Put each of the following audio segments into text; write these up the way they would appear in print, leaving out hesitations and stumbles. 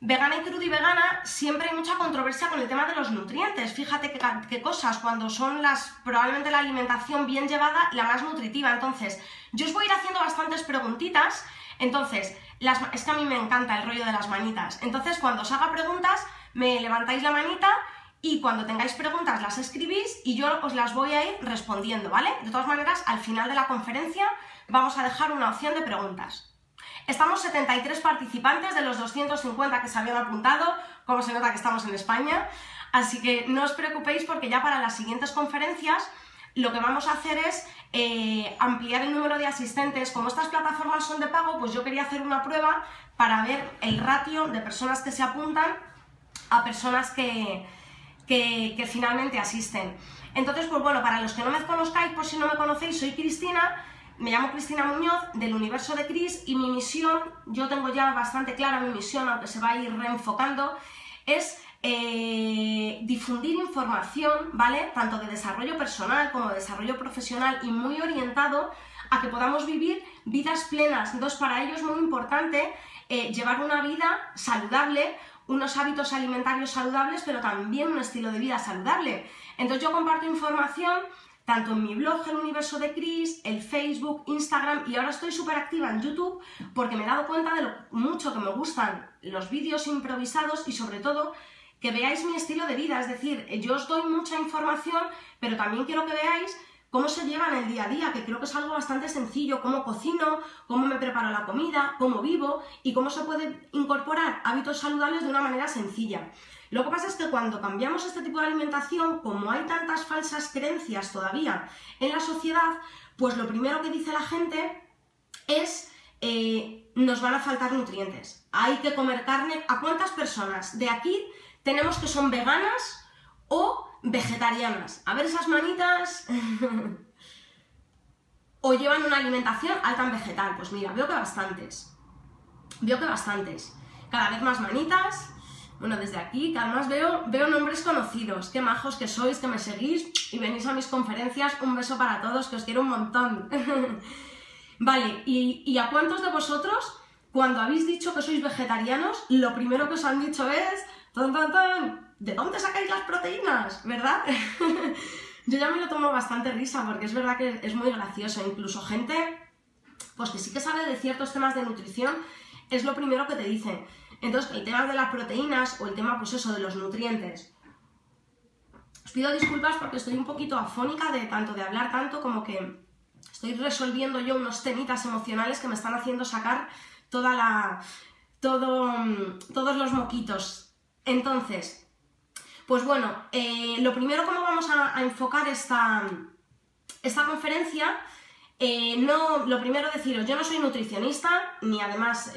Vegana y crudivegana, siempre hay mucha controversia con el tema de los nutrientes. Fíjate qué cosas, cuando son probablemente la alimentación bien llevada, la más nutritiva. Entonces, yo os voy a ir haciendo bastantes preguntitas. Entonces, es que a mí me encanta el rollo de las manitas. Entonces, cuando os haga preguntas, me levantáis la manita y cuando tengáis preguntas las escribís y yo os las voy a ir respondiendo, ¿vale? De todas maneras, al final de la conferencia vamos a dejar una opción de preguntas. Estamos 73 participantes de los 250 que se habían apuntado, como se nota que estamos en España, así que no os preocupéis porque ya para las siguientes conferencias lo que vamos a hacer es ampliar el número de asistentes. Como estas plataformas son de pago, pues yo quería hacer una prueba para ver el ratio de personas que se apuntan a personas que finalmente asisten. Entonces, pues bueno, para los que no me conozcáis, por si no me conocéis, soy Cristina. Me llamo Cristina Muñoz, del Universo de Cris, y mi misión, yo tengo ya bastante clara mi misión, aunque se va a ir reenfocando, es difundir información, ¿vale? Tanto de desarrollo personal como de desarrollo profesional y muy orientado a que podamos vivir vidas plenas. Entonces, para ello es muy importante llevar una vida saludable, unos hábitos alimentarios saludables, pero también un estilo de vida saludable. Entonces, yo comparto información tanto en mi blog, El Universo de Cris, el Facebook, Instagram, y ahora estoy súper activa en YouTube porque me he dado cuenta de lo mucho que me gustan los vídeos improvisados y sobre todo que veáis mi estilo de vida. Es decir, yo os doy mucha información, pero también quiero que veáis cómo se lleva en el día a día, que creo que es algo bastante sencillo, cómo cocino, cómo me preparo la comida, cómo vivo y cómo se puede incorporar hábitos saludables de una manera sencilla. Lo que pasa es que cuando cambiamos este tipo de alimentación, como hay tantas falsas creencias todavía en la sociedad, pues lo primero que dice la gente es nos van a faltar nutrientes, hay que comer carne. ¿A cuántas personas de aquí tenemos que son veganas o vegetarianas? A ver esas manitas. ¿O llevan una alimentación alta en vegetal? Pues mira, veo que bastantes. Cada vez más manitas. Bueno, desde aquí, que además veo nombres conocidos. Qué majos que sois, que me seguís y venís a mis conferencias. Un beso para todos, que os quiero un montón. Vale, ¿y a cuántos de vosotros, cuando habéis dicho que sois vegetarianos, lo primero que os han dicho es ¡tan, tan, tan! ¿De dónde sacáis las proteínas? ¿Verdad? Yo ya me lo tomo bastante risa porque es verdad que es muy gracioso. Incluso gente pues que sí que sabe de ciertos temas de nutrición, es lo primero que te dicen. Entonces, el tema de las proteínas o el tema, pues eso, de los nutrientes. Os pido disculpas porque estoy un poquito afónica de hablar tanto, como que estoy resolviendo yo unos temitas emocionales que me están haciendo sacar todos los moquitos. Entonces, pues bueno, lo primero, cómo vamos a enfocar esta conferencia. Lo primero deciros, yo no soy nutricionista, ni además,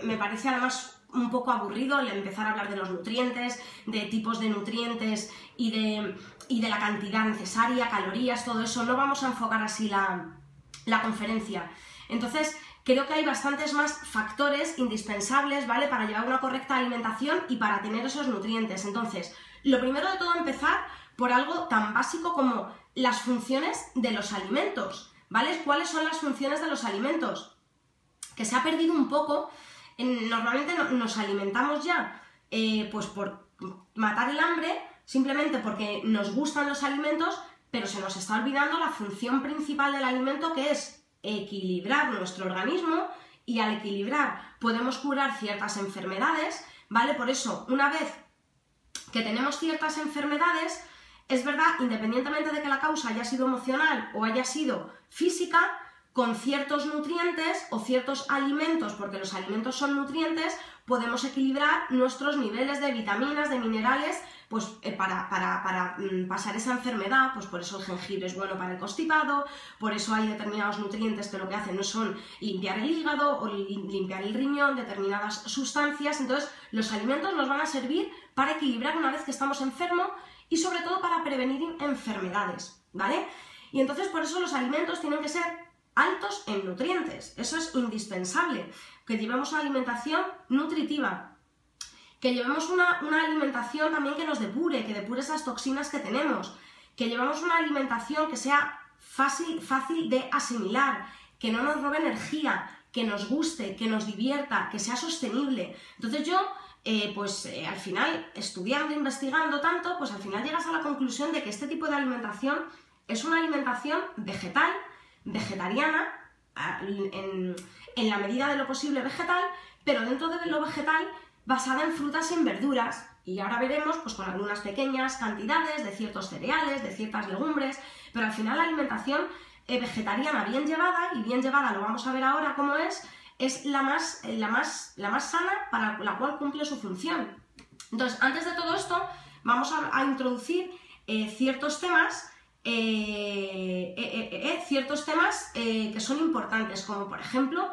me parece además un poco aburrido el empezar a hablar de los nutrientes, de tipos de nutrientes y de la cantidad necesaria, calorías, todo eso. No vamos a enfocar así la conferencia. Entonces, creo que hay bastantes más factores indispensables, ¿vale?, para llevar una correcta alimentación y para tener esos nutrientes. Entonces, lo primero de todo, empezar por algo tan básico como las funciones de los alimentos, ¿vale? ¿Cuáles son las funciones de los alimentos? Que se ha perdido un poco. Normalmente nos alimentamos ya pues por matar el hambre, simplemente porque nos gustan los alimentos, pero se nos está olvidando la función principal del alimento, que es equilibrar nuestro organismo, y al equilibrar podemos curar ciertas enfermedades, ¿vale? Por eso, una vez que tenemos ciertas enfermedades, es verdad, independientemente de que la causa haya sido emocional o haya sido física, con ciertos nutrientes o ciertos alimentos, porque los alimentos son nutrientes, podemos equilibrar nuestros niveles de vitaminas, de minerales, pues para pasar esa enfermedad. Pues por eso el jengibre es bueno para el constipado, por eso hay determinados nutrientes que lo que hacen no son limpiar el hígado o limpiar el riñón, determinadas sustancias. Entonces, los alimentos nos van a servir para equilibrar una vez que estamos enfermos y sobre todo para prevenir enfermedades, ¿vale? Y entonces por eso los alimentos tienen que ser altos en nutrientes. Eso es indispensable, que llevemos una alimentación nutritiva, que llevemos una alimentación también que nos depure, que depure esas toxinas que tenemos, que llevemos una alimentación que sea fácil de asimilar, que no nos robe energía, que nos guste, que nos divierta, que sea sostenible. Entonces yo al final, estudiando, investigando tanto, pues al final llegas a la conclusión de que este tipo de alimentación es una alimentación vegetal, vegetariana, en la medida de lo posible vegetal, pero dentro de lo vegetal basada en frutas y en verduras. Y ahora veremos, pues con algunas pequeñas cantidades de ciertos cereales, de ciertas legumbres, pero al final la alimentación vegetariana bien llevada, lo vamos a ver ahora cómo es la más sana para la cual cumple su función. Entonces, antes de todo esto, vamos a introducir ciertos temas que son importantes, como por ejemplo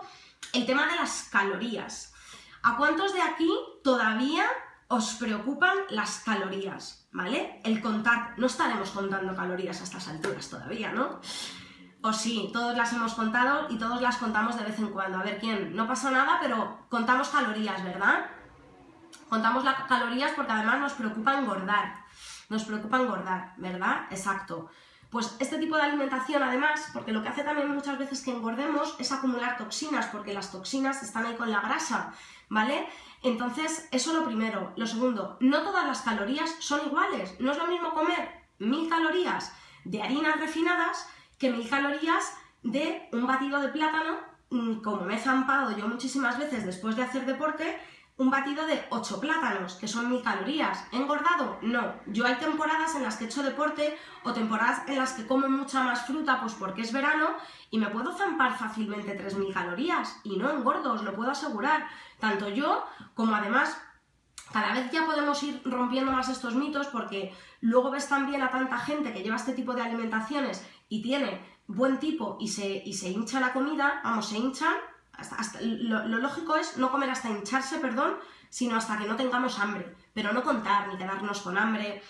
el tema de las calorías. ¿A cuántos de aquí todavía os preocupan las calorías? ¿Vale? El contar, no estaremos contando calorías a estas alturas todavía, ¿no? O sí, todos las hemos contado y todos las contamos de vez en cuando. A ver quién, no pasa nada, pero contamos calorías, ¿verdad? Contamos las calorías porque además nos preocupa engordar, ¿verdad? Exacto. Pues este tipo de alimentación además, porque lo que hace también muchas veces que engordemos es acumular toxinas, porque las toxinas están ahí con la grasa, ¿vale? Entonces, eso lo primero. Lo segundo, no todas las calorías son iguales. No es lo mismo comer 1000 calorías de harinas refinadas que 1000 calorías de un batido de plátano, como me he zampado yo muchísimas veces después de hacer deporte, un batido de 8 plátanos, que son 1000 calorías. ¿He engordado? No. Yo hay temporadas en las que he hecho deporte o temporadas en las que como mucha más fruta, pues porque es verano, y me puedo zampar fácilmente 3000 calorías y no engordo, os lo puedo asegurar. Tanto yo como además cada vez ya podemos ir rompiendo más estos mitos, porque luego ves también a tanta gente que lleva este tipo de alimentaciones y tiene buen tipo y se hincha la comida, vamos, se hinchan. Lo lógico es no comer hasta hincharse, sino hasta que no tengamos hambre, pero no contar ni quedarnos con hambre,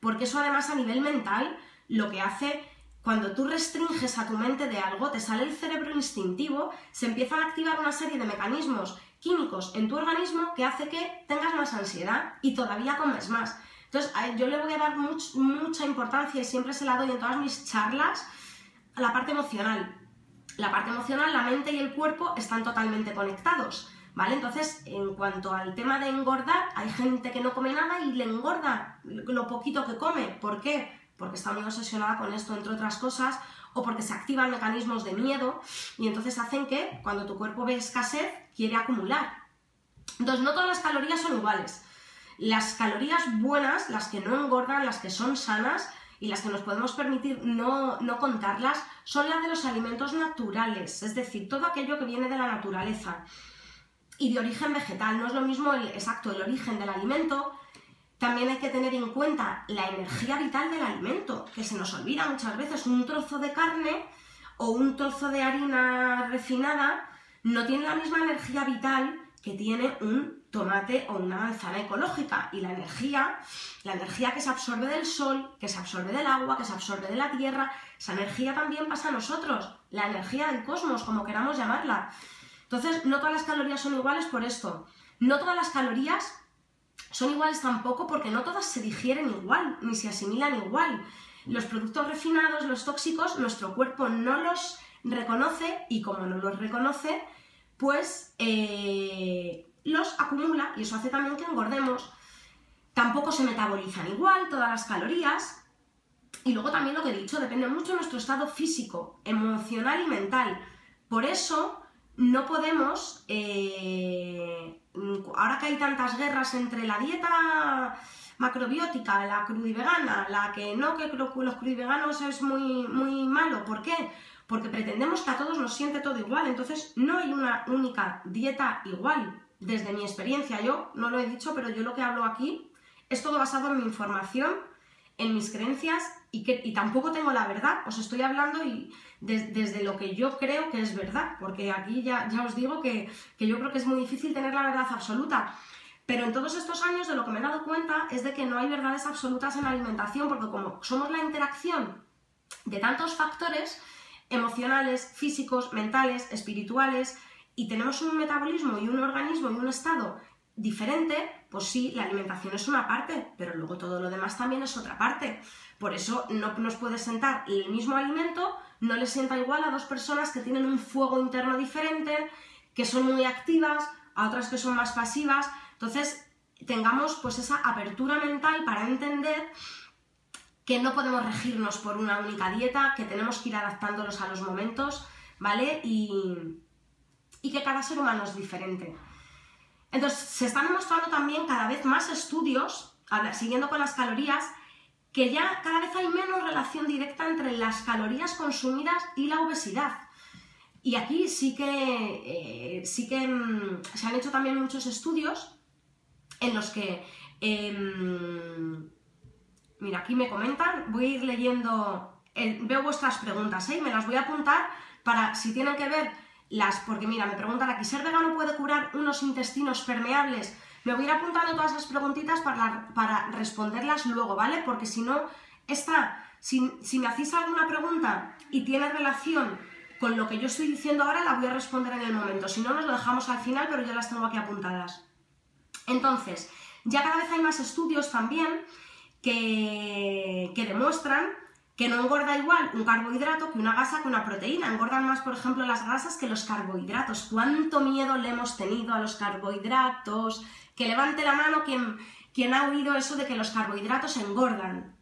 porque eso además a nivel mental lo que hace, cuando tú restringes a tu mente de algo, te sale el cerebro instintivo, se empiezan a activar una serie de mecanismos químicos en tu organismo que hace que tengas más ansiedad y todavía comes más. Entonces yo le voy a dar mucha importancia, y siempre se la doy en todas mis charlas, a la parte emocional. La parte emocional, la mente y el cuerpo están totalmente conectados, ¿vale? Entonces, en cuanto al tema de engordar, hay gente que no come nada y le engorda lo poquito que come. ¿Por qué? Porque está muy obsesionada con esto, entre otras cosas, o porque se activan mecanismos de miedo y entonces hacen que, cuando tu cuerpo ve escasez, quiere acumular. Entonces, no todas las calorías son iguales. Las calorías buenas, las que no engordan, las que son sanas, y las que nos podemos permitir no contarlas, son las de los alimentos naturales, es decir, todo aquello que viene de la naturaleza y de origen vegetal. No es lo mismo el origen del alimento. También hay que tener en cuenta la energía vital del alimento, que se nos olvida muchas veces. Un trozo de carne o un trozo de harina refinada no tiene la misma energía vital que tiene un tomate o una manzana ecológica, y la energía que se absorbe del sol, que se absorbe del agua, que se absorbe de la tierra, esa energía también pasa a nosotros, la energía del cosmos, como queramos llamarla. Entonces, no todas las calorías son iguales por esto. No todas las calorías son iguales tampoco porque no todas se digieren igual, ni se asimilan igual. Los productos refinados, los tóxicos, nuestro cuerpo no los reconoce, y como no los reconoce, pues los acumula, y eso hace también que engordemos. Tampoco se metabolizan igual todas las calorías, y luego también lo que he dicho, depende mucho de nuestro estado físico, emocional y mental. Por eso no podemos, ahora que hay tantas guerras entre la dieta macrobiótica, la crudivegana, la que no, que los crudiveganos es muy malo. ¿Por qué? Porque pretendemos que a todos nos siente todo igual. Entonces no hay una única dieta igual. Desde mi experiencia, yo no lo he dicho, pero yo lo que hablo aquí es todo basado en mi información, en mis creencias, y tampoco tengo la verdad. Os estoy hablando desde lo que yo creo que es verdad, porque aquí ya os digo que yo creo que es muy difícil tener la verdad absoluta. Pero en todos estos años de lo que me he dado cuenta es de que no hay verdades absolutas en la alimentación, porque como somos la interacción de tantos factores emocionales, físicos, mentales, espirituales, y tenemos un metabolismo y un organismo y un estado diferente, pues sí, la alimentación es una parte, pero luego todo lo demás también es otra parte. Por eso no nos puede sentar el mismo alimento, no le sienta igual a dos personas que tienen un fuego interno diferente, que son muy activas, a otras que son más pasivas. Entonces, tengamos pues esa apertura mental para entender que no podemos regirnos por una única dieta, que tenemos que ir adaptándolos a los momentos, ¿vale? Y que cada ser humano es diferente. Entonces, se están demostrando también cada vez más estudios, siguiendo con las calorías, que ya cada vez hay menos relación directa entre las calorías consumidas y la obesidad. Y aquí sí que se han hecho también muchos estudios en los que... mira, aquí me comentan, voy a ir leyendo, veo vuestras preguntas, me las voy a apuntar para si tienen que ver porque mira, me preguntan aquí, ¿ser vegano puede curar unos intestinos permeables? Me voy a ir apuntando todas esas preguntitas para responderlas luego, ¿vale? Porque si no, si me hacéis alguna pregunta y tiene relación con lo que yo estoy diciendo ahora, la voy a responder en el momento. Si no, nos lo dejamos al final, pero yo las tengo aquí apuntadas. Entonces, ya cada vez hay más estudios también que demuestran que no engorda igual un carbohidrato que una grasa que una proteína. Engordan más, por ejemplo, las grasas que los carbohidratos. ¿Cuánto miedo le hemos tenido a los carbohidratos? Que levante la mano quien ha oído eso de que los carbohidratos engordan.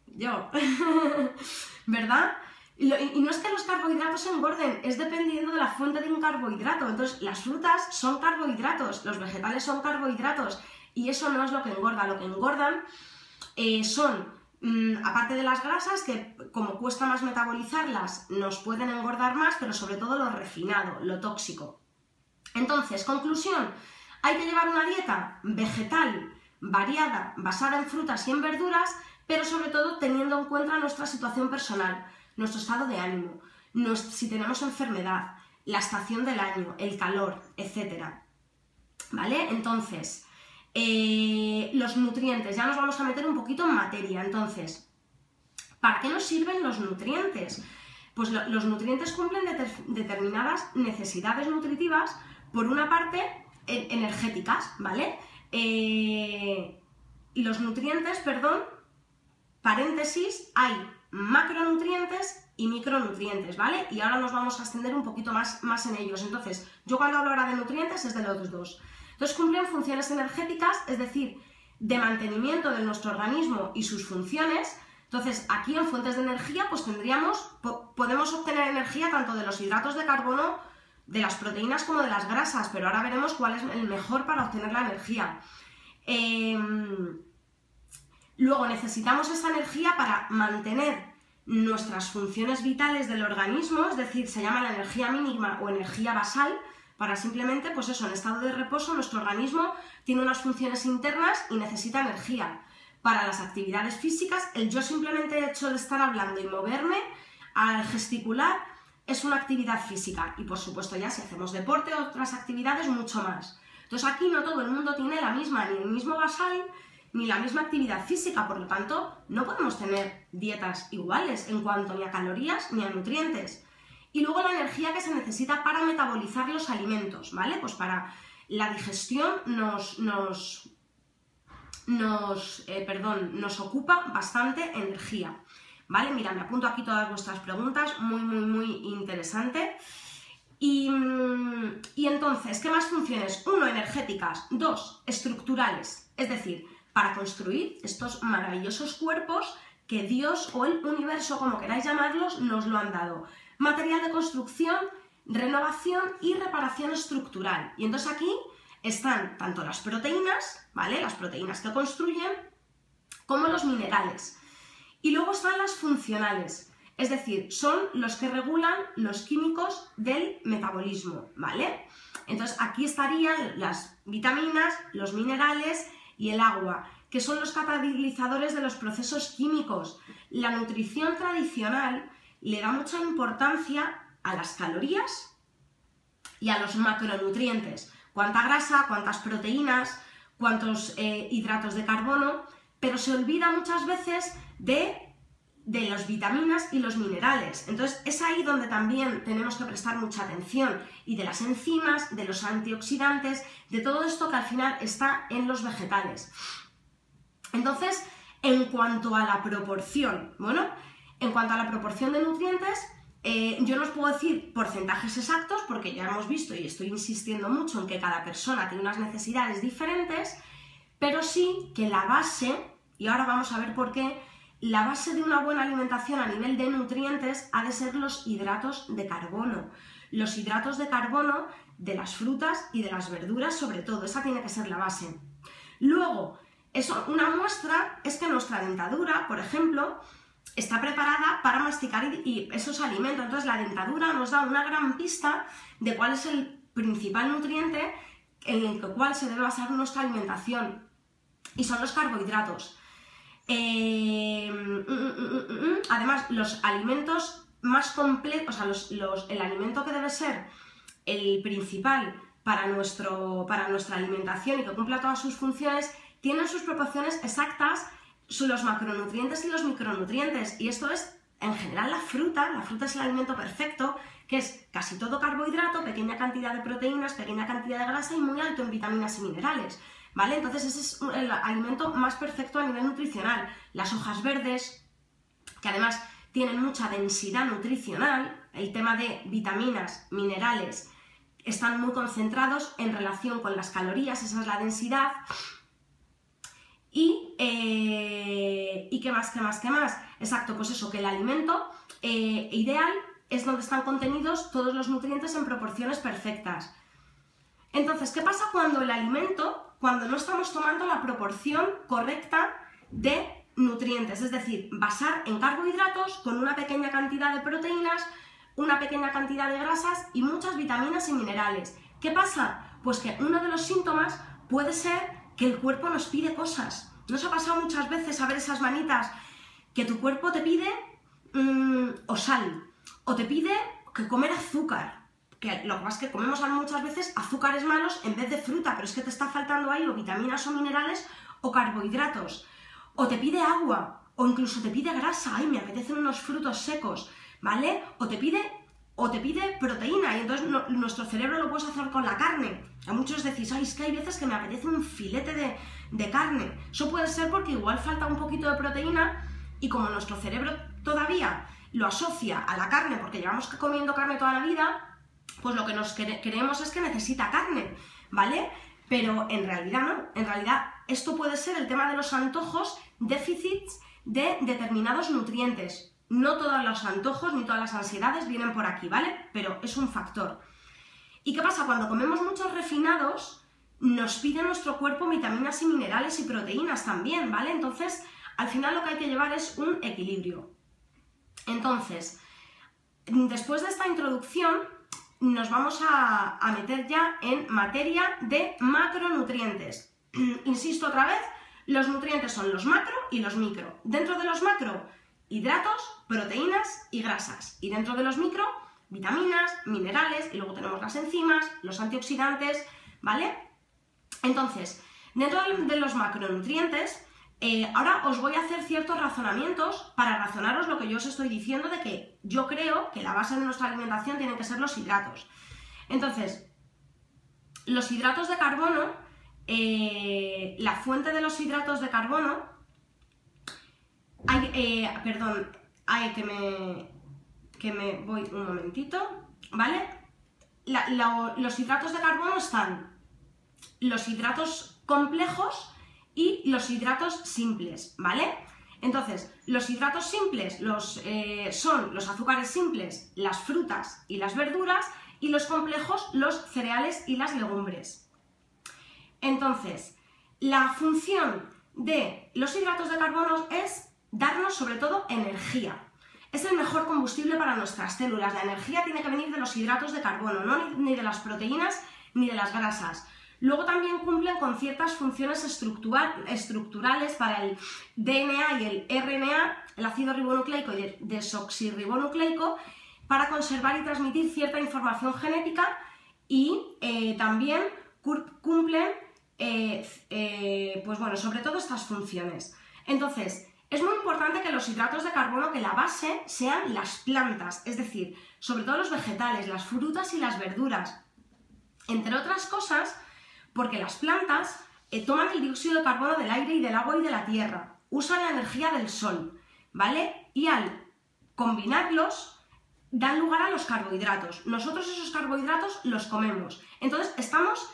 Yo. ¿Verdad? Y no es que los carbohidratos engorden, es dependiendo de la fuente de un carbohidrato. Entonces, las frutas son carbohidratos, los vegetales son carbohidratos, y eso no es lo que engorda. Lo que engordan son, aparte de las grasas, que como cuesta más metabolizarlas, nos pueden engordar más, pero sobre todo lo refinado, lo tóxico. Entonces, conclusión, hay que llevar una dieta vegetal, variada, basada en frutas y en verduras, pero sobre todo teniendo en cuenta nuestra situación personal, nuestro estado de ánimo, si tenemos enfermedad, la estación del año, el calor, etc. ¿Vale? Entonces, los nutrientes, ya nos vamos a meter un poquito en materia. Entonces, ¿para qué nos sirven los nutrientes? Pues los nutrientes cumplen determinadas necesidades nutritivas, por una parte, energéticas, ¿vale? Los nutrientes, paréntesis, hay macronutrientes y micronutrientes, ¿vale? Y ahora nos vamos a extender un poquito más en ellos. Entonces, yo cuando hablo ahora de nutrientes es de los dos. Entonces, cumplen funciones energéticas, es decir, de mantenimiento de nuestro organismo y sus funciones. Entonces, aquí en fuentes de energía, pues podemos obtener energía tanto de los hidratos de carbono, de las proteínas como de las grasas, pero ahora veremos cuál es el mejor para obtener la energía. Luego necesitamos esa energía para mantener nuestras funciones vitales del organismo, es decir, se llama la energía mínima o energía basal, para simplemente, pues eso, en estado de reposo nuestro organismo tiene unas funciones internas y necesita energía. Para las actividades físicas, el yo simplemente hecho de estar hablando y moverme, al gesticular, es una actividad física. Y por supuesto ya si hacemos deporte o otras actividades, mucho más. Entonces aquí no todo el mundo tiene la misma, ni el mismo basal, ni la misma actividad física, por lo tanto, no podemos tener dietas iguales en cuanto ni a calorías ni a nutrientes. Y luego la energía que se necesita para metabolizar los alimentos, ¿vale? Pues para la digestión nos ocupa bastante energía, ¿vale? Mira, me apunto aquí todas vuestras preguntas, muy interesante. Y entonces, ¿qué más funciones? 1, energéticas. 2, estructurales, es decir, para construir estos maravillosos cuerpos que Dios o el universo, como queráis llamarlos, nos lo han dado. Material de construcción, renovación y reparación estructural. Y entonces aquí están tanto las proteínas, ¿vale? Las proteínas que construyen, como los minerales. Y luego están las funcionales, es decir, son los que regulan los químicos del metabolismo, ¿vale? Entonces aquí estarían las vitaminas, los minerales y el agua, que son los catalizadores de los procesos químicos. La nutrición tradicional le da mucha importancia a las calorías y a los macronutrientes. Cuánta grasa, cuántas proteínas, cuántos hidratos de carbono, pero se olvida muchas veces de las vitaminas y los minerales. Entonces es ahí donde también tenemos que prestar mucha atención, y de las enzimas, de los antioxidantes, de todo esto que al final está en los vegetales. Entonces, en cuanto a la proporción, de nutrientes, Yo no os puedo decir porcentajes exactos porque ya hemos visto y estoy insistiendo mucho en que cada persona tiene unas necesidades diferentes, pero sí que la base, y ahora vamos a ver por qué, la base de una buena alimentación a nivel de nutrientes ha de ser los hidratos de carbono. Los hidratos de carbono de las frutas y de las verduras sobre todo, esa tiene que ser la base. Luego, una muestra es que nuestra dentadura, por ejemplo, está preparada para masticar y esos alimentos. Entonces la dentadura nos da una gran pista de cuál es el principal nutriente en el cual se debe basar nuestra alimentación, y son los carbohidratos. Además, los alimentos más completos, o sea, el alimento que debe ser el principal para nuestra alimentación y que cumpla todas sus funciones, tienen sus proporciones exactas, los macronutrientes y los micronutrientes, y esto es, en general, la fruta es el alimento perfecto, que es casi todo carbohidrato, pequeña cantidad de proteínas, pequeña cantidad de grasa y muy alto en vitaminas y minerales, ¿vale? Entonces ese es el alimento más perfecto a nivel nutricional. Las hojas verdes, que además tienen mucha densidad nutricional, el tema de vitaminas, minerales, están muy concentrados en relación con las calorías, esa es la densidad. Y ¿qué más? Exacto, pues eso, que el alimento ideal es donde están contenidos todos los nutrientes en proporciones perfectas. Entonces, ¿qué pasa cuando no estamos tomando la proporción correcta de nutrientes? Es decir, basar en carbohidratos con una pequeña cantidad de proteínas, una pequeña cantidad de grasas y muchas vitaminas y minerales. ¿Qué pasa? Pues que uno de los síntomas puede ser que el cuerpo nos pide cosas. ¿No os ha pasado muchas veces a ver esas manitas que tu cuerpo te pide o sal, o te pide que comer azúcar? Que lo que pasa es que comemos muchas veces azúcares malos en vez de fruta, pero es que te está faltando ahí o vitaminas o minerales o carbohidratos. O te pide agua, o incluso te pide grasa, ay, me apetecen unos frutos secos, ¿vale? O te pide proteína, y entonces nuestro cerebro lo puedes hacer con la carne. A muchos decís, ay, es que hay veces que me apetece un filete de carne. Eso puede ser porque igual falta un poquito de proteína, y como nuestro cerebro todavía lo asocia a la carne porque llevamos comiendo carne toda la vida, pues lo que nos creemos es que necesita carne, ¿vale? Pero en realidad no, en realidad esto puede ser el tema de los antojos, déficits de determinados nutrientes. No todos los antojos ni todas las ansiedades vienen por aquí, ¿vale? Pero es un factor. ¿Y qué pasa? Cuando comemos muchos refinados, nos pide nuestro cuerpo vitaminas y minerales y proteínas también, ¿vale? Entonces, al final lo que hay que llevar es un equilibrio. Entonces, después de esta introducción, nos vamos a meter ya en materia de macronutrientes. Insisto otra vez, los nutrientes son los macro y los micro. Dentro de los macro, hidratos, proteínas y grasas. Y dentro de los micro, vitaminas, minerales, y luego tenemos las enzimas, los antioxidantes, ¿vale? Entonces, dentro de los macronutrientes, ahora os voy a hacer ciertos razonamientos para razonaros lo que yo os estoy diciendo de que yo creo que la base de nuestra alimentación tienen que ser los hidratos. Entonces, los hidratos de carbono, la fuente de los hidratos de carbono, que me voy un momentito, ¿vale? Los hidratos de carbono están los hidratos complejos y los hidratos simples, ¿vale? Entonces, los hidratos simples son los azúcares simples, las frutas y las verduras, y los complejos, los cereales y las legumbres. Entonces, la función de los hidratos de carbono es darnos sobre todo energía. Es el mejor combustible para nuestras células. La energía tiene que venir de los hidratos de carbono, no ni de las proteínas ni de las grasas. Luego también cumplen con ciertas funciones estructurales para el DNA y el RNA, el ácido ribonucleico y el desoxirribonucleico, para conservar y transmitir cierta información genética, y también cumplen, pues bueno, sobre todo estas funciones. Entonces, es muy importante que los hidratos de carbono, que la base sean las plantas, es decir, sobre todo los vegetales, las frutas y las verduras, entre otras cosas, porque las plantas toman el dióxido de carbono del aire y del agua y de la tierra, usan la energía del sol, ¿vale? Y al combinarlos, dan lugar a los carbohidratos. Nosotros esos carbohidratos los comemos. Entonces estamos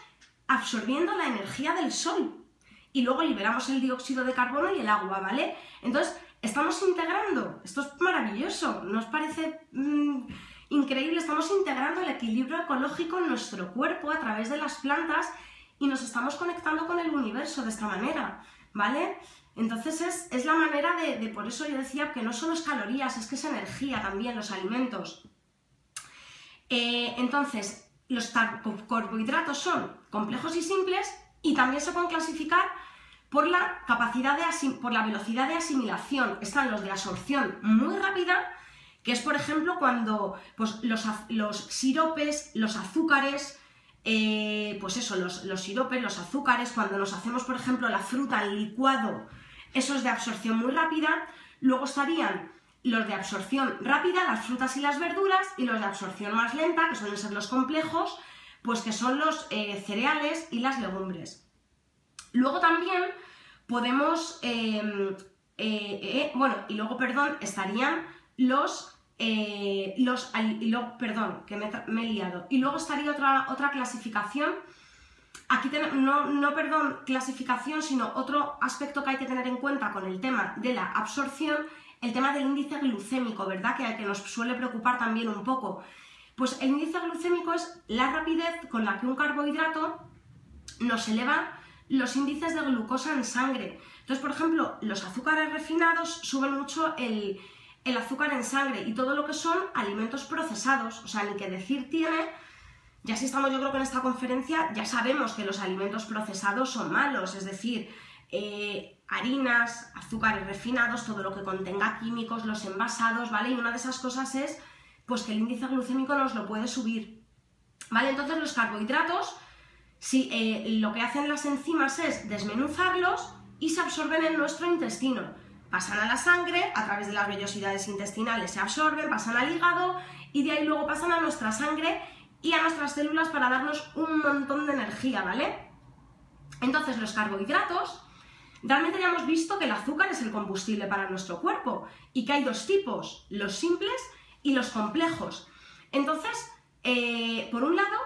absorbiendo la energía del sol y luego liberamos el dióxido de carbono y el agua, ¿vale? Entonces estamos integrando, esto es maravilloso, ¿no os parece increíble? Estamos integrando el equilibrio ecológico en nuestro cuerpo a través de las plantas y nos estamos conectando con el universo de esta manera, ¿vale? Entonces es la manera de, por eso yo decía que no solo es calorías, es que es energía también, los alimentos. Entonces, los carbohidratos son complejos y simples y también se pueden clasificar por la por la velocidad de asimilación. Están los de absorción muy rápida, que es por ejemplo cuando pues, los siropes, los azúcares, pues eso, los siropes, los azúcares, cuando nos hacemos por ejemplo la fruta en licuado, eso es de absorción muy rápida. Luego estarían los de absorción rápida, las frutas y las verduras, y los de absorción más lenta, que suelen ser los complejos, pues que son los cereales y las legumbres. Luego también podemos, bueno, y luego, perdón, estarían perdón, que me he liado. Y luego estaría otra clasificación. Aquí no, perdón, clasificación, sino otro aspecto que hay que tener en cuenta con el tema de la absorción, el tema del índice glucémico, ¿verdad? Que nos suele preocupar también un poco. Pues el índice glucémico es la rapidez con la que un carbohidrato nos eleva los índices de glucosa en sangre. Entonces, por ejemplo, los azúcares refinados suben mucho el azúcar en sangre y todo lo que son alimentos procesados, o sea, ni que decir tiene. Ya si estamos, yo creo que en esta conferencia ya sabemos que los alimentos procesados son malos, es decir, harinas, azúcares refinados, todo lo que contenga químicos, los envasados, ¿vale? Y una de esas cosas es pues que el índice glucémico nos lo puede subir, ¿vale? Entonces los carbohidratos, lo que hacen las enzimas es desmenuzarlos y se absorben en nuestro intestino. Pasan a la sangre, a través de las vellosidades intestinales se absorben, pasan al hígado y de ahí luego pasan a nuestra sangre y a nuestras células para darnos un montón de energía, ¿vale? Entonces los carbohidratos, realmente ya hemos visto que el azúcar es el combustible para nuestro cuerpo y que hay dos tipos, los simples y los complejos. Entonces, por un lado,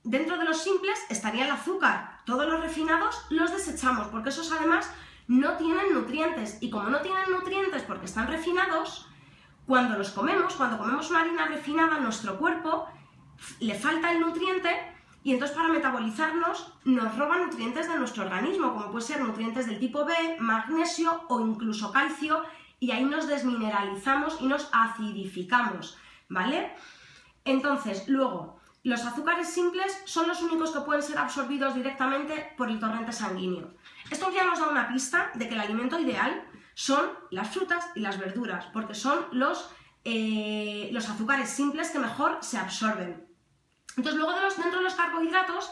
dentro de los simples estaría el azúcar, todos los refinados los desechamos porque esos además no tienen nutrientes y como no tienen nutrientes porque están refinados, cuando comemos una harina refinada, nuestro cuerpo le falta el nutriente y entonces para metabolizarnos nos roba nutrientes de nuestro organismo, como puede ser nutrientes del tipo B, magnesio o incluso calcio, y ahí nos desmineralizamos y nos acidificamos, ¿vale? Entonces, luego, los azúcares simples son los únicos que pueden ser absorbidos directamente por el torrente sanguíneo. Esto ya nos da una pista de que el alimento ideal son las frutas y las verduras, porque son los azúcares simples que mejor se absorben. Entonces, luego dentro de los carbohidratos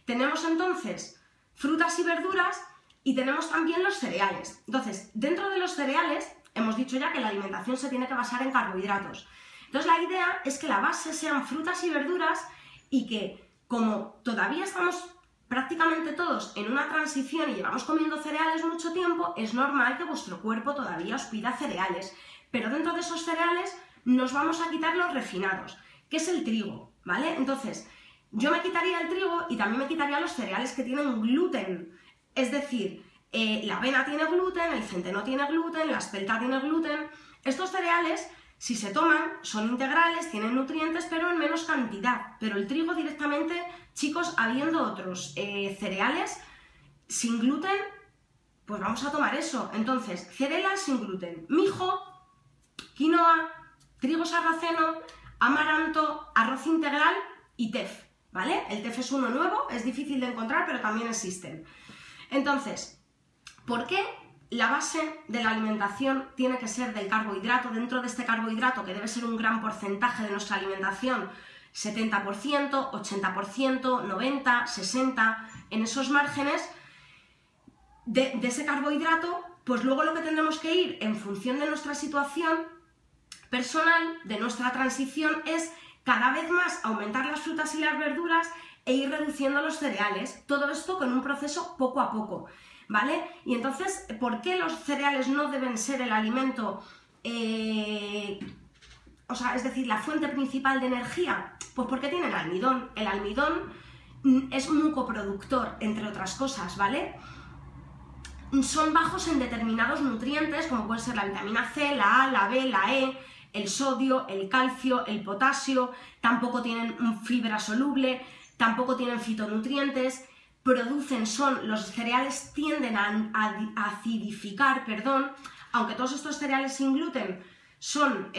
tenemos entonces frutas y verduras y tenemos también los cereales. Entonces, dentro de los cereales hemos dicho ya que la alimentación se tiene que basar en carbohidratos. Entonces, la idea es que la base sean frutas y verduras y que, como todavía estamos prácticamente todos en una transición y llevamos comiendo cereales mucho tiempo, es normal que vuestro cuerpo todavía os pida cereales. Pero dentro de esos cereales nos vamos a quitar los refinados, que es el trigo, ¿vale? Entonces, yo me quitaría el trigo y también me quitaría los cereales que tienen gluten. Es decir, la avena tiene gluten, el centeno tiene gluten, la espelta tiene gluten. Estos cereales, si se toman, son integrales, tienen nutrientes, pero en menos cantidad. Pero el trigo directamente, chicos, habiendo otros cereales sin gluten, pues vamos a tomar eso. Entonces, cereales sin gluten, mijo, quinoa, trigo sarraceno, amaranto, arroz integral y tef, ¿vale? El tef es uno nuevo, es difícil de encontrar, pero también existen. Entonces, ¿por qué la base de la alimentación tiene que ser del carbohidrato? Dentro de este carbohidrato, que debe ser un gran porcentaje de nuestra alimentación, 70%, 80%, 90%, 60%, en esos márgenes de ese carbohidrato, pues luego lo que tendremos que ir en función de nuestra situación personal, de nuestra transición, es cada vez más aumentar las frutas y las verduras e ir reduciendo los cereales. Todo esto con un proceso poco a poco, ¿vale? Y entonces, ¿por qué los cereales no deben ser el alimento o sea, es decir, la fuente principal de energía, pues porque tiene el almidón. El almidón es mucoproductor, entre otras cosas, ¿vale? Son bajos en determinados nutrientes, como pueden ser la vitamina C, la A, la B, la E, el sodio, el calcio, el potasio, tampoco tienen fibra soluble, tampoco tienen fitonutrientes, los cereales tienden a acidificar, aunque todos estos cereales sin gluten son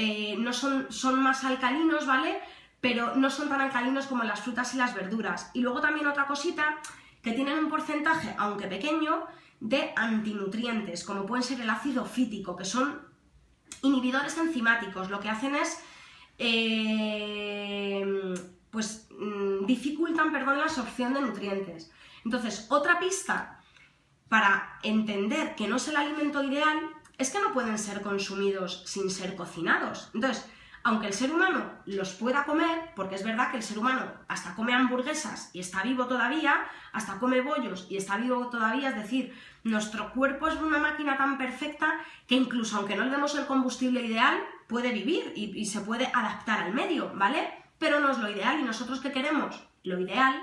más alcalinos, ¿vale? Pero no son tan alcalinos como las frutas y las verduras. Y luego también otra cosita, que tienen un porcentaje, aunque pequeño, de antinutrientes, como pueden ser el ácido fítico, que son inhibidores enzimáticos. Lo que hacen es dificultan, la absorción de nutrientes. Entonces, otra pista para entender que no es el alimento ideal es que no pueden ser consumidos sin ser cocinados. Entonces, aunque el ser humano los pueda comer, porque es verdad que el ser humano hasta come hamburguesas y está vivo todavía, hasta come bollos y está vivo todavía, es decir, nuestro cuerpo es una máquina tan perfecta que incluso aunque no le demos el combustible ideal, puede vivir y se puede adaptar al medio, ¿vale? Pero no es lo ideal. ¿Y nosotros qué queremos? Lo ideal,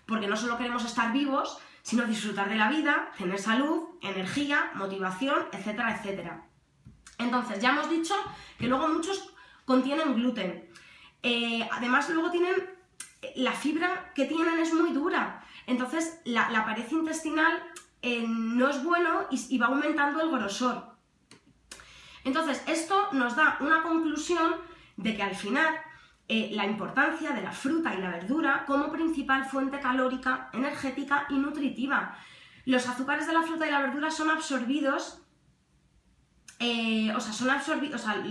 porque no solo queremos estar vivos, sino disfrutar de la vida, tener salud, energía, motivación, etcétera, etcétera. Entonces, ya hemos dicho que luego muchos contienen gluten. Además, luego la fibra que tienen es muy dura. Entonces, la pared intestinal no es bueno y va aumentando el grosor. Entonces, esto nos da una conclusión de que al final la importancia de la fruta y la verdura como principal fuente calórica, energética y nutritiva. Los azúcares de la fruta y la verdura son absorbidos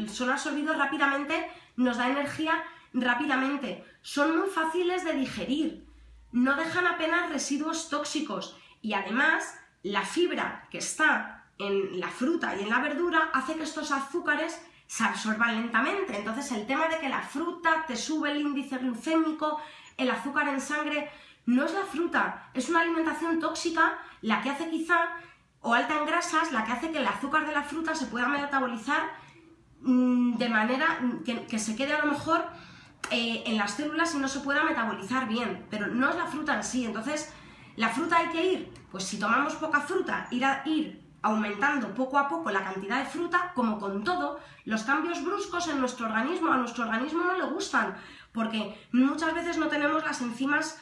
son absorbidos rápidamente, nos da energía rápidamente, son muy fáciles de digerir, no dejan apenas residuos tóxicos y además la fibra que está en la fruta y en la verdura hace que estos azúcares se absorban lentamente. Entonces el tema de que la fruta te sube el índice glucémico, el azúcar en sangre, no es la fruta, es una alimentación tóxica la que hace o alta en grasas, la que hace que el azúcar de la fruta se pueda metabolizar de manera que se quede a lo mejor en las células y no se pueda metabolizar bien, pero no es la fruta en sí. Entonces, ¿la fruta hay que ir? Pues si tomamos poca fruta, ir aumentando poco a poco la cantidad de fruta, como con todo, los cambios bruscos en nuestro organismo, a nuestro organismo no le gustan, porque muchas veces no tenemos las enzimas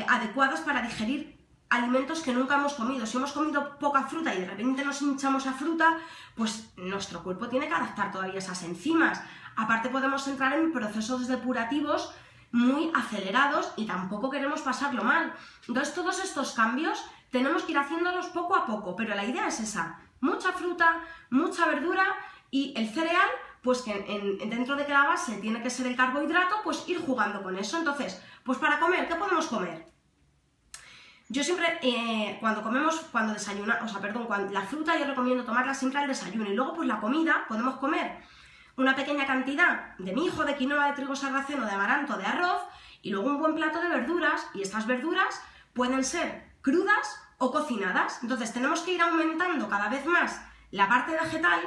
adecuadas para digerir alimentos que nunca hemos comido. Si hemos comido poca fruta y de repente nos hinchamos a fruta, pues nuestro cuerpo tiene que adaptar todavía esas enzimas. Aparte podemos entrar en procesos depurativos muy acelerados y tampoco queremos pasarlo mal. Entonces todos estos cambios tenemos que ir haciéndolos poco a poco, pero la idea es esa: mucha fruta, mucha verdura y el cereal, pues que dentro de que la base tiene que ser el carbohidrato, pues ir jugando con eso. Entonces, pues para comer, ¿qué podemos comer? Yo siempre, cuando la fruta yo recomiendo tomarla siempre al desayuno y luego pues la comida podemos comer una pequeña cantidad de mijo, de quinoa, de trigo sarraceno, de amaranto, de arroz y luego un buen plato de verduras, y estas verduras pueden ser crudas o cocinadas. Entonces tenemos que ir aumentando cada vez más la parte vegetal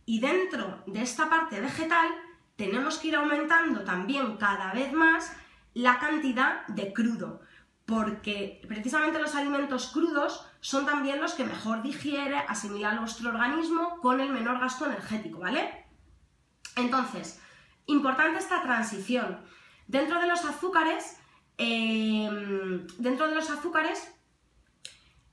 y dentro de esta parte vegetal tenemos que ir aumentando también cada vez más la cantidad de crudo, porque precisamente los alimentos crudos son también los que mejor digiere, asimila nuestro organismo con el menor gasto energético, ¿vale? Entonces, importante esta transición. Dentro de los azúcares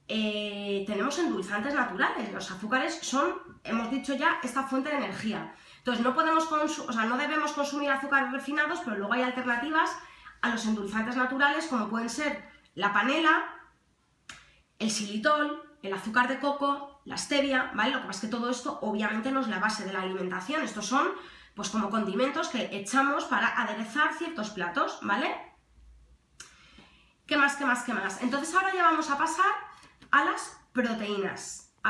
tenemos endulzantes naturales. Los azúcares son, hemos dicho ya, esta fuente de energía. Entonces no debemos consumir azúcares refinados, pero luego hay alternativas a los endulzantes naturales, como pueden ser la panela, el xilitol, el azúcar de coco, la stevia, ¿vale? Lo que pasa es que todo esto obviamente no es la base de la alimentación. Estos son pues como condimentos que echamos para aderezar ciertos platos, ¿vale? ¿Qué más? Entonces ahora ya vamos a pasar a las proteínas.